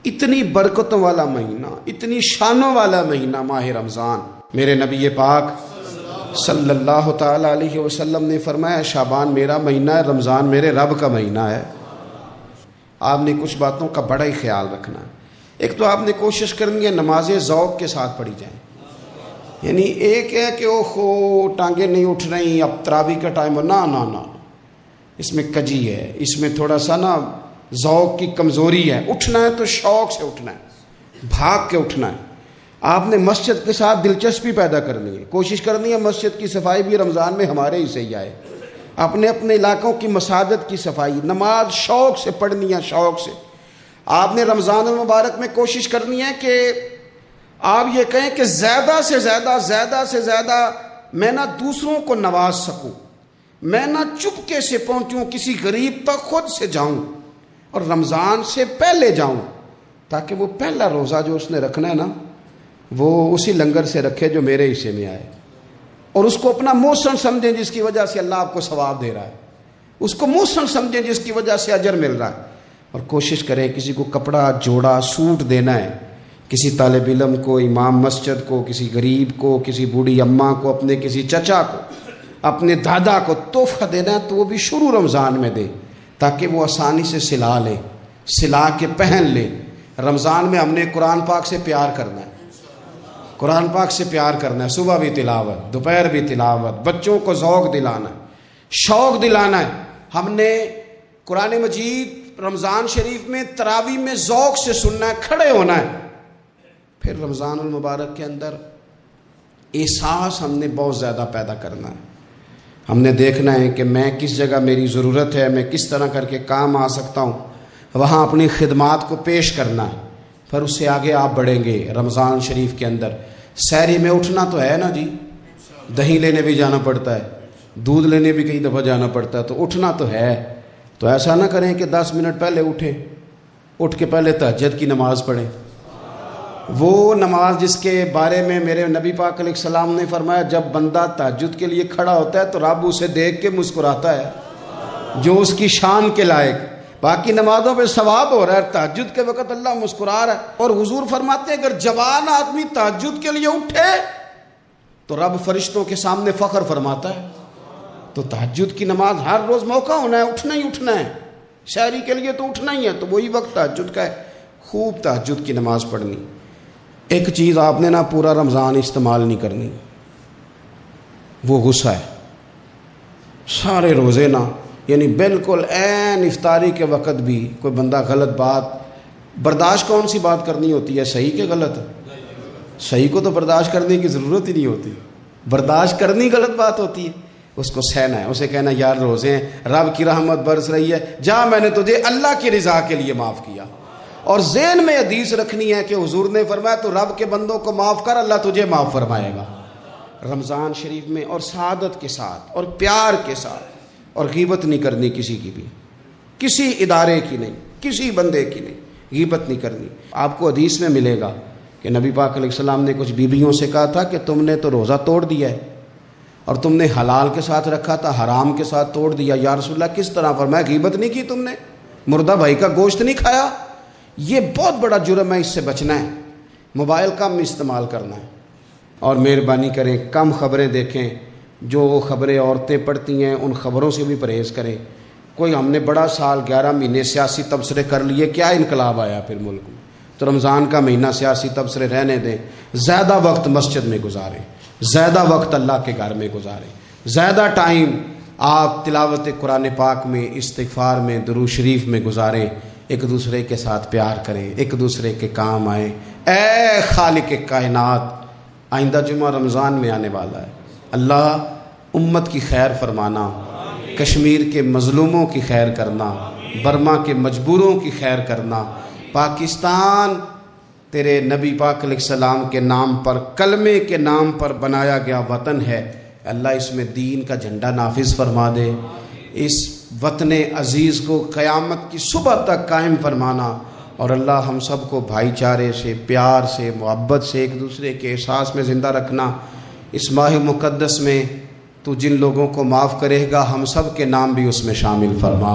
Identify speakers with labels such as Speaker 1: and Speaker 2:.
Speaker 1: اتنی برکتوں والا مہینہ، اتنی شانوں والا مہینہ ماہ رمضان۔ میرے نبی پاک صلی اللہ تعالیٰ علیہ وسلم نے فرمایا شعبان میرا مہینہ ہے، رمضان میرے رب کا مہینہ ہے۔ آپ نے کچھ باتوں کا بڑا ہی خیال رکھنا ہے۔ ایک تو آپ نے کوشش کرنی ہے نمازیں ذوق کے ساتھ پڑھی جائیں، یعنی ایک ہے کہ اوہ ٹانگیں نہیں اٹھ رہی، اب تراویح کا ٹائم ہو، نہ اس میں کجی ہے، اس میں تھوڑا سا نا ذوق کی کمزوری ہے۔ اٹھنا ہے تو شوق سے اٹھنا ہے، بھاگ کے اٹھنا ہے۔ آپ نے مسجد کے ساتھ دلچسپی پیدا کرنی ہے، کوشش کرنی ہے مسجد کی صفائی بھی رمضان میں ہمارے ہی سے ہی آئے، اپنے علاقوں کی مساجد کی صفائی، نماز شوق سے پڑھنی ہے، شوق سے۔ آپ نے رمضان المبارک میں کوشش کرنی ہے کہ آپ یہ کہیں کہ زیادہ سے زیادہ میں نہ دوسروں کو نواز سکوں، میں نہ چپکے سے پہنچوں کسی غریب تک، خود سے جاؤں اور رمضان سے پہلے جاؤں، تاکہ وہ پہلا روزہ جو اس نے رکھنا ہے نا وہ اسی لنگر سے رکھے جو میرے حصے میں آئے، اور اس کو اپنا موسم سمجھیں جس کی وجہ سے اللہ آپ کو ثواب دے رہا ہے، اس کو موسم سمجھیں جس کی وجہ سے اجر مل رہا ہے۔ اور کوشش کریں کسی کو کپڑا جوڑا سوٹ دینا ہے، کسی طالب علم کو، امام مسجد کو، کسی غریب کو، کسی بوڑھی اماں کو، اپنے کسی چچا کو، اپنے دادا کو تحفہ دینا ہے تو وہ بھی شروع رمضان میں دے، تاکہ وہ آسانی سے سلا لے، سلا کے پہن لے۔ رمضان میں ہم نے قرآن پاک سے پیار کرنا ہے، قرآن پاک سے پیار کرنا ہے، صبح بھی تلاوت، دوپہر بھی تلاوت، بچوں کو ذوق دلانا ہے، شوق دلانا ہے۔ ہم نے قرآن مجید رمضان شریف میں تراویح میں ذوق سے سننا ہے، کھڑے ہونا ہے۔ پھر رمضان المبارک کے اندر احساس ہم نے بہت زیادہ پیدا کرنا ہے۔ ہم نے دیکھنا ہے کہ میں کس جگہ میری ضرورت ہے، میں کس طرح کر کے کام آ سکتا ہوں، وہاں اپنی خدمات کو پیش کرنا ہے۔ پھر اس سے آگے آپ بڑھیں گے۔ رمضان شریف کے اندر سحری میں اٹھنا تو ہے نا جی، دہی لینے بھی جانا پڑتا ہے، دودھ لینے بھی کئی دفعہ جانا پڑتا ہے، تو اٹھنا تو ہے۔ تو ایسا نہ کریں کہ 10 منٹ پہلے اٹھیں، اٹھ کے پہلے تہجد کی نماز پڑھیں، وہ نماز جس کے بارے میں میرے نبی پاک علیہ السلام نے فرمایا جب بندہ تہجد کے لیے کھڑا ہوتا ہے تو رب اسے دیکھ کے مسکراتا ہے، جو اس کی شان کے لائق۔ باقی نمازوں پہ ثواب ہو رہا ہے، تہجد کے وقت اللہ مسکرا رہا ہے۔ اور حضور فرماتے ہیں اگر جوان آدمی تہجد کے لیے اٹھے تو رب فرشتوں کے سامنے فخر فرماتا ہے۔ تو تہجد کی نماز ہر روز موقع ہونا ہے، اٹھنا ہی اٹھنا ہے، شہری کے لیے تو اٹھنا ہی ہے، تو وہی وقت تہجد کا ہے، خوب تہجد کی نماز پڑھنی۔ ایک چیز آپ نے نا پورا رمضان استعمال نہیں کرنی، وہ غصہ ہے۔ سارے روزے نا، یعنی بالکل عین افطاری کے وقت بھی کوئی بندہ غلط بات، برداشت کون سی بات کرنی ہوتی ہے، صحیح کہ غلط؟ صحیح کو تو برداشت کرنے کی ضرورت ہی نہیں ہوتی، برداشت کرنی غلط بات ہوتی ہے، اس کو سہنا ہے، اسے کہنا یار روزے ہیں، رب کی رحمت برس رہی ہے، جا میں نے تجھے اللہ کی رضا کے لیے معاف کیا۔ اور ذہن میں حدیث رکھنی ہے کہ حضور نے فرمایا تو رب کے بندوں کو معاف کر، اللہ تجھے معاف فرمائے گا۔ رمضان شریف میں اور سعادت کے ساتھ اور پیار کے ساتھ، اور غیبت نہیں کرنی کسی کی بھی، کسی ادارے کی نہیں، کسی بندے کی نہیں، غیبت نہیں کرنی۔ آپ کو حدیث میں ملے گا کہ نبی پاک علیہ السلام نے کچھ بیویوں سے کہا تھا کہ تم نے تو روزہ توڑ دیا ہے اور تم نے حلال کے ساتھ رکھا تھا، حرام کے ساتھ توڑ دیا۔ یا رسول اللہ کس طرح؟ فرمایا غیبت نہیں کی تم نے، مردہ بھائی کا گوشت نہیں کھایا، یہ بہت بڑا جرم ہے، اس سے بچنا ہے۔ موبائل کم استعمال کرنا ہے، اور مہربانی کریں کم خبریں دیکھیں، جو خبریں عورتیں پڑھتی ہیں ان خبروں سے بھی پرہیز کریں۔ کوئی ہم نے بڑا سال 11 مہینے سیاسی تبصرے کر لیے، کیا انقلاب آیا پھر ملک میں؟ تو رمضان کا مہینہ سیاسی تبصرے رہنے دیں، زیادہ وقت مسجد میں گزاریں، زیادہ وقت اللہ کے گھر میں گزاریں، زیادہ ٹائم آپ تلاوت قرآن پاک میں، استغفار میں، درود شریف میں گزاریں، ایک دوسرے کے ساتھ پیار کریں، ایک دوسرے کے کام آئیں۔ اے خالق کائنات، آئندہ جمعہ رمضان میں آنے والا ہے، اللہ امت کی خیر فرمانا، کشمیر کے مظلوموں کی خیر کرنا، برما کے مجبوروں کی خیر کرنا۔ پاکستان تیرے نبی پاک علیہ السلام کے نام پر، کلمے کے نام پر بنایا گیا وطن ہے، اللہ اس میں دین کا جھنڈا نافذ فرما دے، اس وطن عزیز کو قیامت کی صبح تک قائم فرمانا، اور اللہ ہم سب کو بھائی چارے سے، پیار سے، محبت سے، ایک دوسرے کے احساس میں زندہ رکھنا۔ اس ماہ مقدس میں تو جن لوگوں کو معاف کرے گا ہم سب کے نام بھی اس میں شامل فرما۔